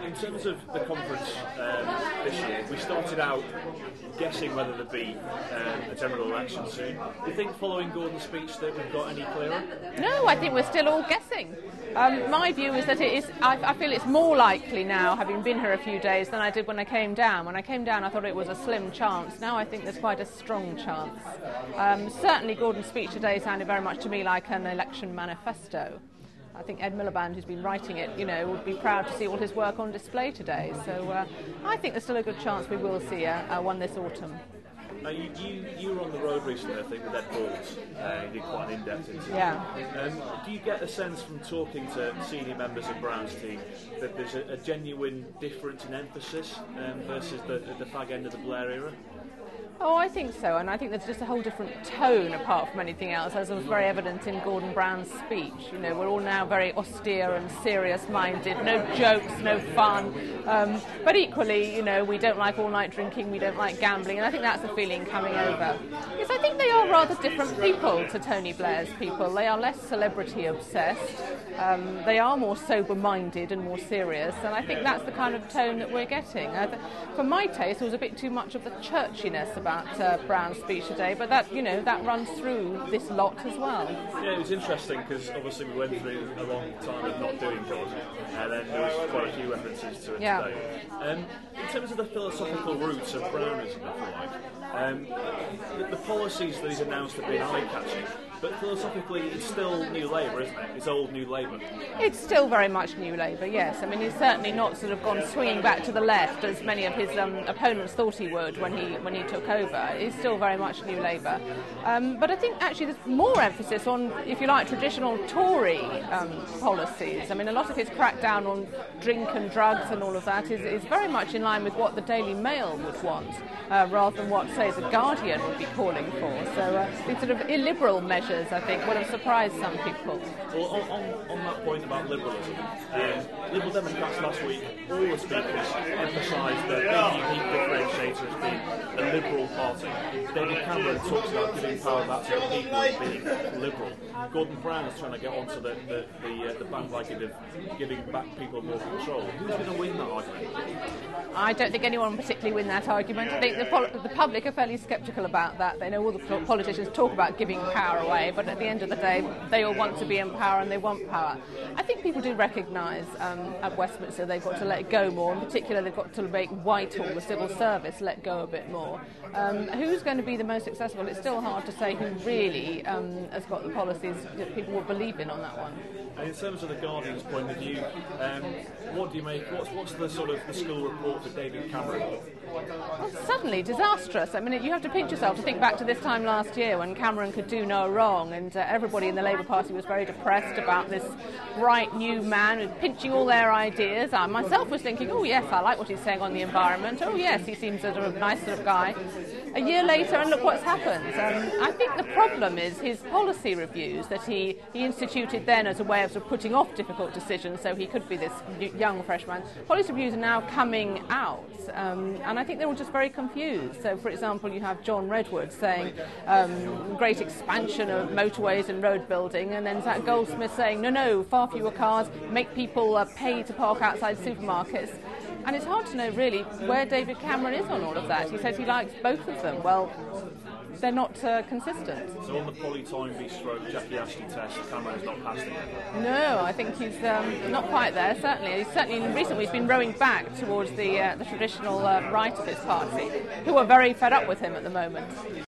In terms of the conference this year, we started out guessing whether there'd be a general election soon. Do you think following Gordon's speech that we've got any clearer? No, I think we're still all guessing. My view is that it is. I feel it's more likely now, having been here a few days, than I did when I came down. When I came down, I thought it was a slim chance. Now I think there's quite a strong chance. Certainly, Gordon's speech today sounded very much to me like an election manifesto. I think Ed Miliband, who's been writing it, would be proud to see all his work on display today. So I think there's still a good chance we will see one this autumn. You were on the road recently, I think, with Ed Balls. You did quite an in-depth interview. Yeah. Do you get a sense from talking to senior members of Brown's team that there's a genuine difference in emphasis versus the fag end of the Blair era? Oh, I think so, and I think there's just a whole different tone apart from anything else, as was very evident in Gordon Brown's speech. We're all now very austere and serious-minded, no jokes, no fun, but equally, we don't like all-night drinking, we don't like gambling, and I think that's the feeling coming over. Because I think they are rather different people to Tony Blair's people. They are less celebrity-obsessed, they are more sober-minded and more serious, and I think that's the kind of tone that we're getting. For my taste, there was a bit too much of the churchiness about Brown's speech today, but that runs through this lot as well. Yeah, it was interesting because obviously we went through a long time of not doing God, and then there was quite a few references to it today. In terms of the philosophical roots of Brownism, if you like, the policies that he's announced have been eye-catching, but philosophically it's still New Labour, isn't it? It's old New Labour. It's still very much New Labour, yes. I mean, he's certainly not sort of gone swinging back to the left as many of his opponents thought he would when he took over. He's still very much New Labour. But I think actually there's more emphasis on, if you like, traditional Tory policies. I mean, a lot of his crackdown on drink and drugs and all of that is very much in line with what the Daily Mail would want, rather than what, say, the Guardian would be calling for. So these sort of illiberal measures, I think, would have surprised some people. Well, on that point about liberalism, Liberal Democrats last week, all the speakers emphasised that the unique differentiator as being a Liberal party. David Cameron talks about giving power back to the people and being Liberal. Gordon Brown is trying to get onto the bandwagon of giving back people more control. Who's going to win that argument? I don't think anyone will particularly win that argument. I think the public are fairly sceptical about that. They know all the politicians talk about giving power away, but at the end of the day, they all want to be in power and they want power. I think people do recognise at Westminster they've got to let go more. In particular, they've got to make Whitehall, the civil service, let go a bit more. Who's going to be the most successful? It's still hard to say who really has got the policies that people will believe in on that one. And in terms of the Guardian's point of view, what do you make? What's the sort of the school report for David Cameron? Well, suddenly disastrous. I mean, you have to pinch yourself to think back to this time last year when Cameron could do no wrong, and everybody in the Labour Party was very depressed about this bright new man with pinching all their ideas. I myself was thinking, oh yes, I like what he's saying on the environment. Oh yes, he seems a sort of nice sort of guy. A year later, and look what's happened. I think the problem is his policy reviews that he instituted then as a way of sort of putting off difficult decisions so he could be this young freshman. Policy reviews are now coming out, and I think they're all just very confused. So, for example, you have John Redwood saying great expansion of motorways and road building, and then Zach Goldsmith saying no, far fewer cars, make people pay to park outside supermarkets. And it's hard to know really where David Cameron is on all of that. He says he likes both of them. Well, they're not consistent. So on the Polly Toynbee stroke Jackie Ashley test, Cameron's not passed it yet? No, I think he's not quite there, certainly. Certainly recently he's been rowing back towards the traditional right of his party, who are very fed up with him at the moment.